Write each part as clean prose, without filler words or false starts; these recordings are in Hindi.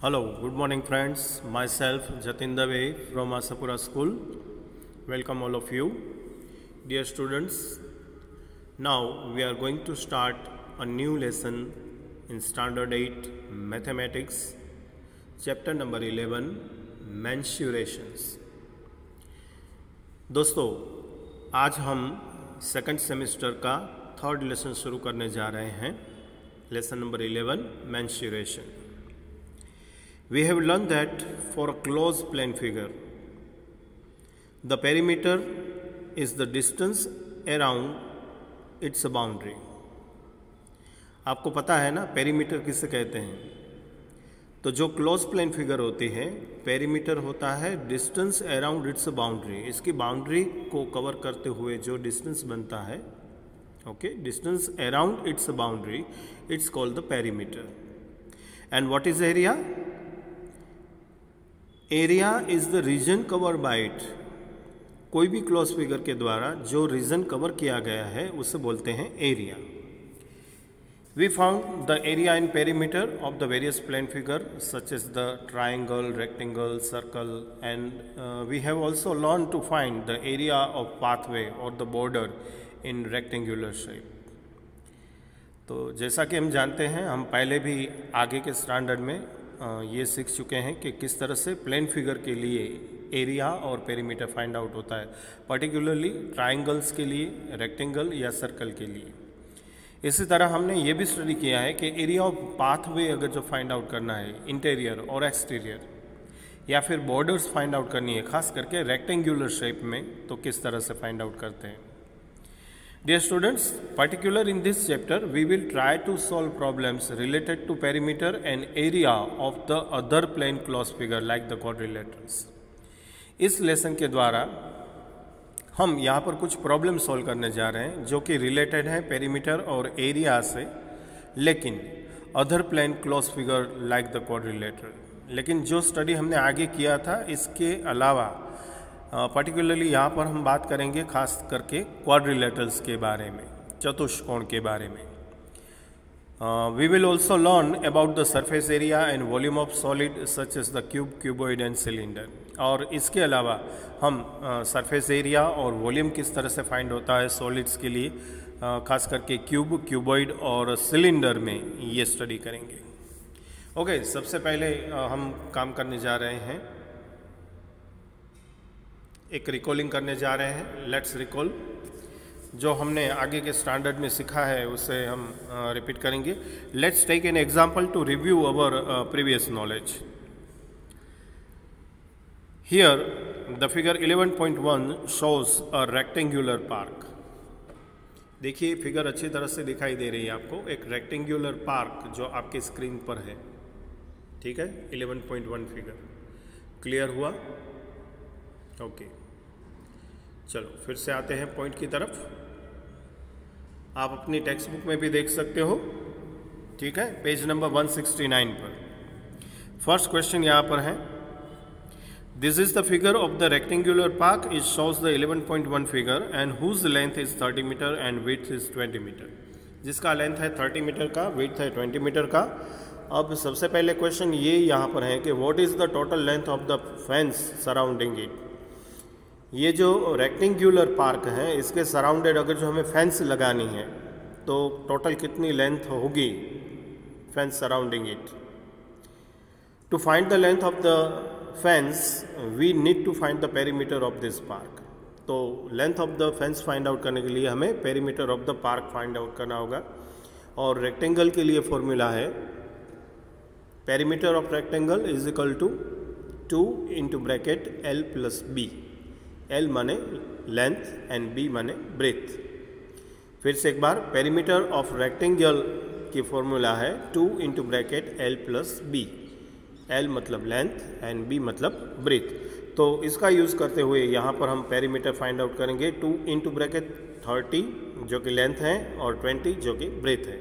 Hello, good morning friends. Myself Jatin Dave from Asapura School. Welcome all of you. Dear students, now we are going to start a new lesson in Standard 8 Mathematics, Chapter number 11, Mensurations. दोस्तों, आज हम सेकंड सेमेस्टर का थर्ड लेसन शुरू करने जा रहे हैं. Lesson number 11, Mensuration. We have learned that for a closed plane figure, the perimeter is the distance around its boundary. आपको पता है ना पेरीमीटर किसे कहते हैं. तो जो क्लोज प्लेन फिगर होती है, पेरीमीटर होता है डिस्टेंस अराउंड इट्स बाउंड्री. इसकी बाउंड्री को कवर करते हुए जो डिस्टेंस बनता है, okay, distance around its boundary, it's called the perimeter. And what is area? Area is the region cover by it. कोई भी क्लोज फिगर के द्वारा जो रीजन कवर किया गया है उसे बोलते हैं area. We found the area and perimeter of the various plane figure such as the triangle, rectangle, circle, and we have also learned to find the area of pathway or the border in rectangular shape. तो जैसा कि हम जानते हैं, हम पहले भी आगे के स्टैंडर्ड में ये सीख चुके हैं कि किस तरह से प्लेन फिगर के लिए एरिया और पेरीमीटर फाइंड आउट होता है, पर्टिकुलरली ट्राइंगल्स के लिए, रेक्टेंगल या सर्कल के लिए. इसी तरह हमने ये भी स्टडी किया है कि एरिया ऑफ पाथवे अगर जो फाइंड आउट करना है, इंटीरियर और एक्सटीरियर, या फिर बॉर्डर्स फाइंड आउट करनी है, खास करके रेक्टेंगुलर शेप में, तो किस तरह से फाइंड आउट करते हैं. Dear students, particular in this chapter we will try to solve problems related to perimeter and area of the other plane close figure like the quadrilaterals. इस लेसन के द्वारा हम यहाँ पर कुछ प्रॉब्लम सॉल्व करने जा रहे हैं जो कि रिलेटेड हैं पेरीमीटर और एरिया से, लेकिन other plane close figure like the quadrilateral. लेकिन जो स्टडी हमने आगे किया था, इसके अलावा पर्टिकुलरली यहाँ पर हम बात करेंगे खास करके क्वाड्रिलेटरल्स के बारे में, चतुष्कोण के बारे में. We will also learn about the surface area and volume of solid such as the cube, cuboid and cylinder. और इसके अलावा हम सरफेस एरिया और वॉल्यूम किस तरह से फाइंड होता है सॉलिड्स के लिए, खास करके क्यूब, क्यूबॉइड और सिलेंडर में ये स्टडी करेंगे. ओके, सबसे पहले हम काम करने जा रहे हैं, एक रिकॉलिंग करने जा रहे हैं. Let's recall. जो हमने आगे के स्टैंडर्ड में सीखा है उसे हम रिपीट करेंगे. Let's take an example to review our previous knowledge. Here the figure 11.1 shows a rectangular park. देखिए, फिगर अच्छी तरह से दिखाई दे रही है आपको, एक रेक्टेंगुलर पार्क जो आपके स्क्रीन पर है. ठीक है, 11.1 फिगर क्लियर हुआ? ओके, चलो फिर से आते हैं पॉइंट की तरफ. आप अपनी टेक्स्ट बुक में भी देख सकते हो. ठीक है, पेज नंबर 169 पर फर्स्ट क्वेश्चन यहाँ पर है. This is the figure of the rectangular park. It shows the 11.1 figure and whose length is 30 metre and width is 20 metre. जिसका लेंथ है 30 मीटर का, विड्थ है 20 मीटर का. अब सबसे पहले क्वेश्चन ये यहाँ पर है कि what is the total length of the fence surrounding it. ये जो रेक्टेंगुलर पार्क है, इसके सराउंडेड अगर जो हमें फेंस लगानी है तो टोटल कितनी लेंथ होगी fence surrounding it. To find the length of the fence we need to find the perimeter of this park. तो length of the fence find out करने के लिए हमें perimeter of the park find out करना होगा. और रेक्टेंगल के लिए फॉर्मूला है perimeter of rectangle is equal to 2 into bracket L plus B. L माने लेंथ एंड B माने ब्रेथ. फिर से एक बार, पेरीमीटर ऑफ रेक्टेंगल की फॉर्मूला है 2 into bracket L plus B. L मतलब लेंथ एंड B मतलब ब्रेथ. तो इसका यूज़ करते हुए यहाँ पर हम पेरीमीटर फाइंड आउट करेंगे. 2 इंटू ब्रैकेट 30 जो कि लेंथ है और 20 जो कि ब्रेथ है.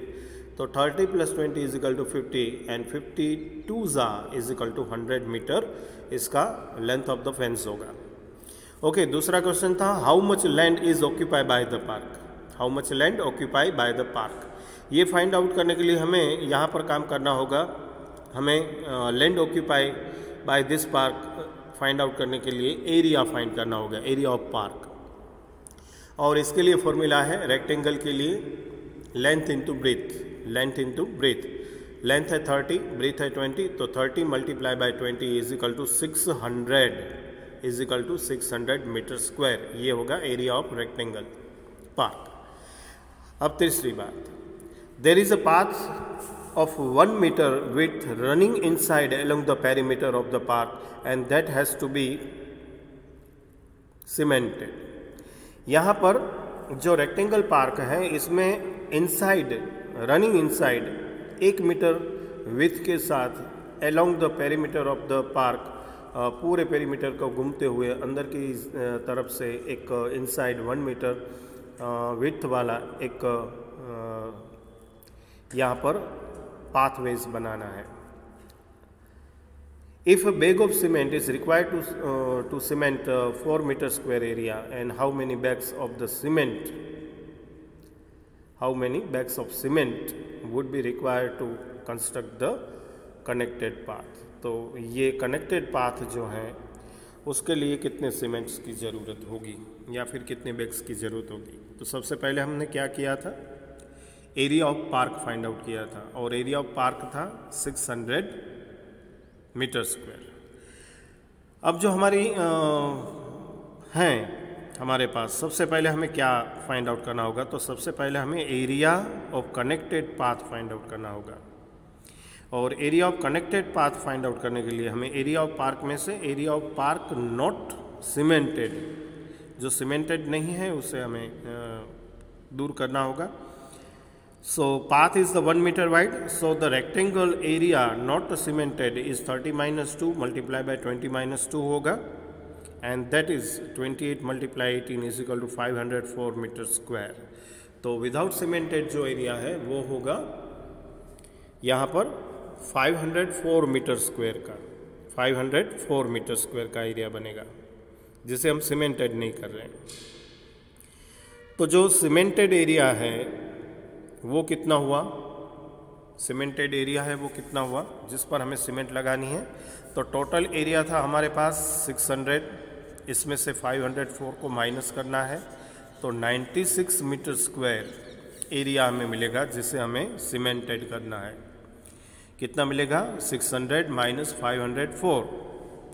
तो 30 plus 20 is equal to 50 and 52 is equal to 100 metre इसका लेंथ ऑफ द फेंस होगा. ओके, दूसरा क्वेश्चन था how much land is occupy by the park. How much land occupy by the park, ये फाइंड आउट करने के लिए हमें यहाँ पर काम करना होगा हमें land occupy by this park find out करने के लिए एरिया फाइंड करना होगा, एरिया ऑफ पार्क। और इसके लिए फॉर्मूला है रेक्टेंगल के लिए length into breadth, length into breadth. Length है 30, ब्रेथ है 20, तो 30 multiply by 20 is equal to 600 metre square. ये होगा एरिया ऑफ रेक्टेंगल पार्क। अब तीसरी बात, there is a path of 1 meter width running inside along the perimeter of the park and that has to be cemented। यहाँ पर जो रेक्टेंगल पार्क है इसमें inside, running inside 1 metre with के साथ along the perimeter of the park, पूरे पेरीमीटर को घूमते हुए अंदर की तरफ से एक इनसाइड 1 मीटर विथ वाला एक यहाँ पर पाथवेज बनाना है। If a bag of cement is required to cement 4 meter square area, and how many bags of cement would be required to construct the connected path? तो ये connected path जो है उसके लिए कितने सीमेंट्स की ज़रूरत होगी या फिर कितने बैग्स की ज़रूरत होगी। तो सबसे पहले हमने क्या किया था, area of park find out किया था और एरिया ऑफ पार्क था 600 मीटर स्क्वायर। अब जो हमारी हैं हमारे पास, सबसे पहले हमें क्या फाइंड आउट करना होगा, तो सबसे पहले हमें area of connected path find out करना होगा। और area of connected path find out करने के लिए हमें एरिया ऑफ पार्क में से area of park not cemented, जो सीमेंटेड नहीं है उसे हमें दूर करना होगा। So path is the 1 meter wide, so the rectangle area not cemented is 30 minus 2 multiplied by 20 minus 2 होगा, and that is 28 multiply 18 is equal to 504 meter square। तो विदाउट सीमेंटेड जो एरिया है वो होगा यहाँ पर 504 मीटर स्क्वायर का, 504 मीटर स्क्वायर का एरिया बनेगा जिसे हम सीमेंटेड नहीं कर रहे हैं। तो जो सीमेंटेड एरिया है वो कितना हुआ, सीमेंटेड एरिया है वो कितना हुआ जिस पर हमें सीमेंट लगानी है। तो टोटल एरिया था हमारे पास 600, इसमें से 504 को माइनस करना है तो 96 मीटर स्क्वायर एरिया हमें मिलेगा जिसे हमें सीमेंटेड करना है। कितना मिलेगा, 600 माइनस 504।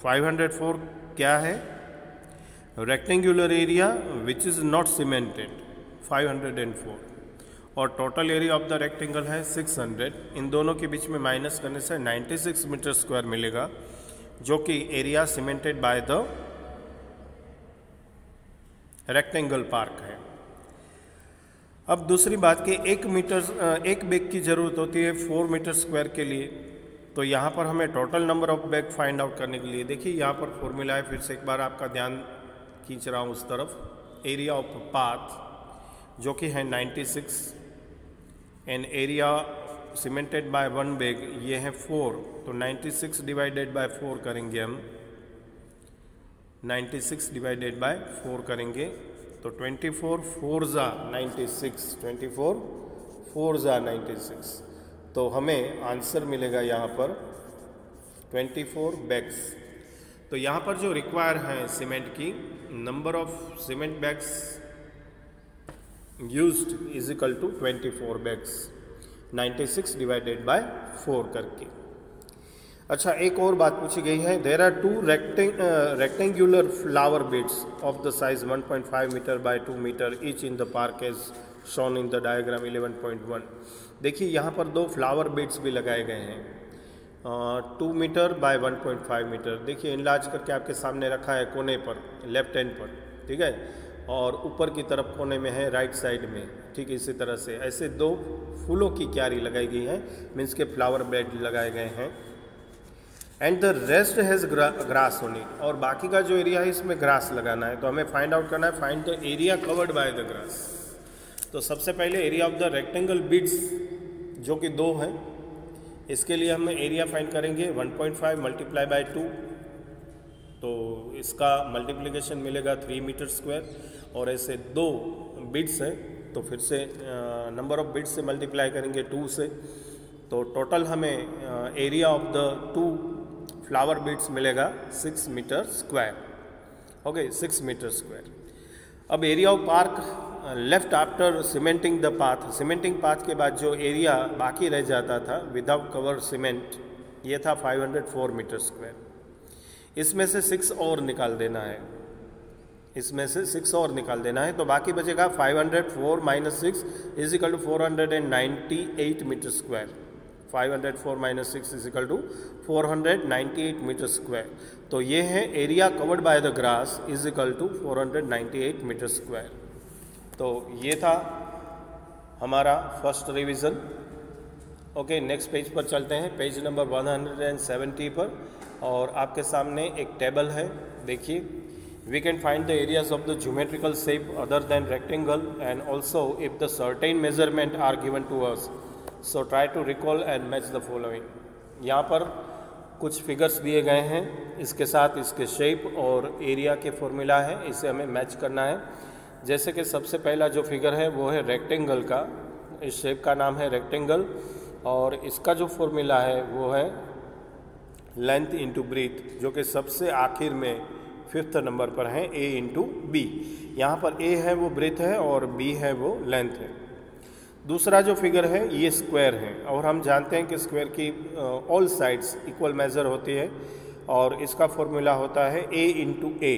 504 क्या है, rectangular area which is not cemented 504, और total area of the rectangle है 600। इन दोनों के बीच में माइनस करने से 96 मीटर स्क्वायर मिलेगा जो कि area cemented by the rectangle park है। अब दूसरी बात कि 1 बैग की ज़रूरत होती है 4 मीटर स्क्वायर के लिए। तो यहाँ पर हमें total number of bag find out करने के लिए, देखिए यहाँ पर फॉर्मूला है, फिर से एक बार आपका ध्यान खींच रहा हूँ उस तरफ। एरिया ऑफ पाथ जो कि है 96 and area cemented by 1 bag ये है 4, तो 96 डिवाइडेड बाय 4 करेंगे हम, 96 डिवाइडेड बाय 4 करेंगे तो 24 4 ज़ा 96, 24 4 ज़ा 96, तो हमें आंसर मिलेगा यहाँ पर 24 बैग्स। तो यहाँ पर जो रिक्वायर है सीमेंट की, number of cement bags used is equal to 24 bags, 96 divided by 4 करके। अच्छा, एक और बात पूछी गई है, there are 2 rectangular flower beds of the size 1.5 metre by 2 metre each in the park as shown in the diagram 11.1। देखिए यहाँ पर 2 फ्लावर बेड्स भी लगाए गए हैं 2 मीटर बाय 1.5 मीटर। देखिए इनलार्ज करके आपके सामने रखा है कोने पर, लेफ्ट हैंड पर, ठीक है, और ऊपर की तरफ कोने में है राइट साइड में, ठीक इसी तरह से ऐसे 2 फूलों की क्यारी लगाई गई है, मीन्स के फ्लावर बेड लगाए गए हैं। And the rest has grass on it, और बाकी का जो एरिया है इसमें ग्रास लगाना है। तो हमें फाइंड आउट करना है, find the area covered by the grass. तो सबसे पहले area of the rectangle beds जो कि 2 हैं, इसके लिए हम एरिया फाइंड करेंगे 1.5 मल्टीप्लाई बाय 2, तो इसका मल्टीप्लिकेशन मिलेगा 3 मीटर स्क्वायर, और ऐसे 2 बिड्स हैं तो फिर से नंबर ऑफ बिड्स से मल्टीप्लाई करेंगे 2 से, तो टोटल हमें area of the 2 flower beds मिलेगा 6 metre square. Okay, 6 metre square. अब area of park left after cementing the path, cementing path के बाद जो एरिया बाकी रह जाता था विदाउट कवर सीमेंट, ये था 504 मीटर स्क्वायर। इसमें से 6 और निकाल देना है, इसमें से 6 और निकाल देना है, तो बाकी बचेगा 504 minus 6 is equal to 498 metre square. 504 minus 6 is equal to 498 metre square. तो ये है area covered by the grass is equal to 498 metre square. तो ये था हमारा first revision. Okay, next page पर चलते हैं, पेज नंबर 170 पर, और आपके सामने एक टेबल है। देखिए, we can find the areas of the geometrical shape other than rectangle and also if the certain measurement are given to us, so try to recall and match the following। यहाँ पर कुछ फिगर्स दिए गए हैं, इसके साथ इसके शेप और एरिया के फॉर्मूला है, इसे हमें मैच करना है। जैसे कि सबसे पहला जो फिगर है वो है रेक्टेंगल का, इस शेप का नाम है रेक्टेंगल, और इसका जो फॉर्मूला है वो है लेंथ इंटू ब्रीथ, जो कि सबसे आखिर में 5th नंबर पर है, a इंटू बी। यहाँ पर a है वो ब्रेथ है और b है वो लेंथ है। दूसरा जो फिगर है ये स्क्वायर है, और हम जानते हैं कि स्क्वायर की ऑल साइड्स इक्वल मेजर होती है, और इसका फॉर्मूला होता है a इंटू ए,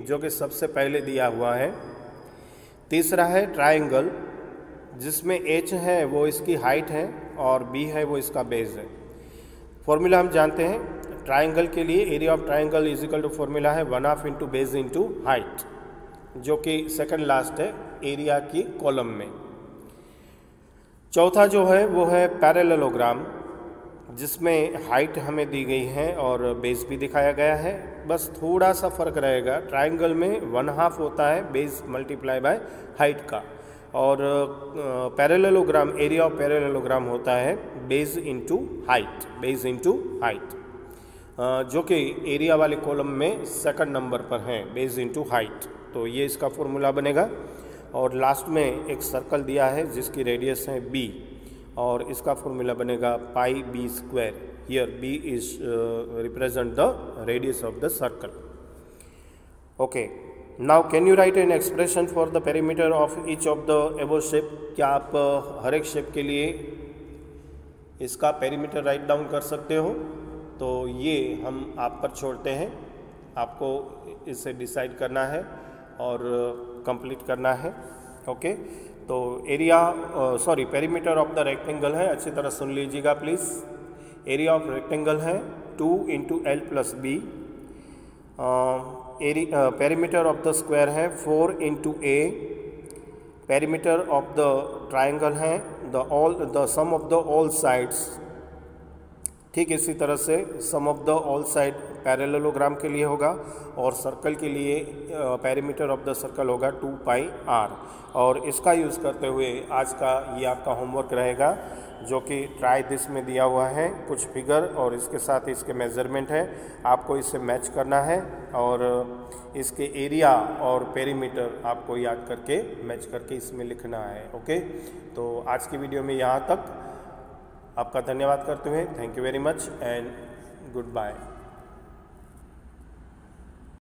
जो कि सबसे पहले दिया हुआ है। तीसरा है ट्राइंगल, जिसमें h है वो इसकी हाइट है और b है वो इसका बेस है। फॉर्मूला हम जानते हैं ट्राइंगल के लिए, area of triangle is equal to formula है 1/2 इंटू बेस इंटू हाइट, जो कि सेकंड लास्ट है एरिया की कॉलम में। चौथा जो है वो है पैरेललोग्राम, जिसमें हाइट हमें दी गई है और बेस भी दिखाया गया है। बस थोड़ा सा फर्क रहेगा, ट्राइंगल में 1/2 होता है बेस मल्टीप्लाई बाय हाइट का, और पैरेललोग्राम, एरिया ऑफ पैरेललोग्राम होता है base into height, base into height, जो कि एरिया वाले कॉलम में सेकंड नंबर पर है, बेस इंटू हाइट। तो ये इसका फॉर्मूला बनेगा। और लास्ट में एक सर्कल दिया है जिसकी रेडियस है b, और इसका फॉर्मूला बनेगा पाई b square. Here b is represent the radius of the circle. Okay, now can you right an expression for the perimeter of each of the एबो शेप। क्या आप हर एक शेप के लिए इसका पेरीमीटर राइट डाउन कर सकते हो? तो ये हम आप पर छोड़ते हैं, आपको इसे डिसाइड करना है और कंप्लीट करना है। ओके, तो area perimeter of the rectangle है, अच्छी तरह सुन लीजिएगा प्लीज़। एरिया ऑफ रेक्टेंगल है 2 into L plus B. Perimeter of the square है 4 into A. Perimeter of the triangle है the sum of the all sides. ठीक इसी तरह से sum of the all side parallelogram के लिए होगा, और सर्कल के लिए पेरीमीटर ऑफ द सर्कल होगा 2 पाई r। और इसका यूज़ करते हुए आज का ये आपका होमवर्क रहेगा, जो कि ट्राई दिस में दिया हुआ है, कुछ फिगर और इसके साथ इसके मेज़रमेंट है, आपको इसे मैच करना है और इसके एरिया और पेरीमीटर आपको याद करके मैच करके इसमें लिखना है। ओके, तो आज की वीडियो में यहाँ तक। आपका धन्यवाद करते हुए thank you very much and good bye.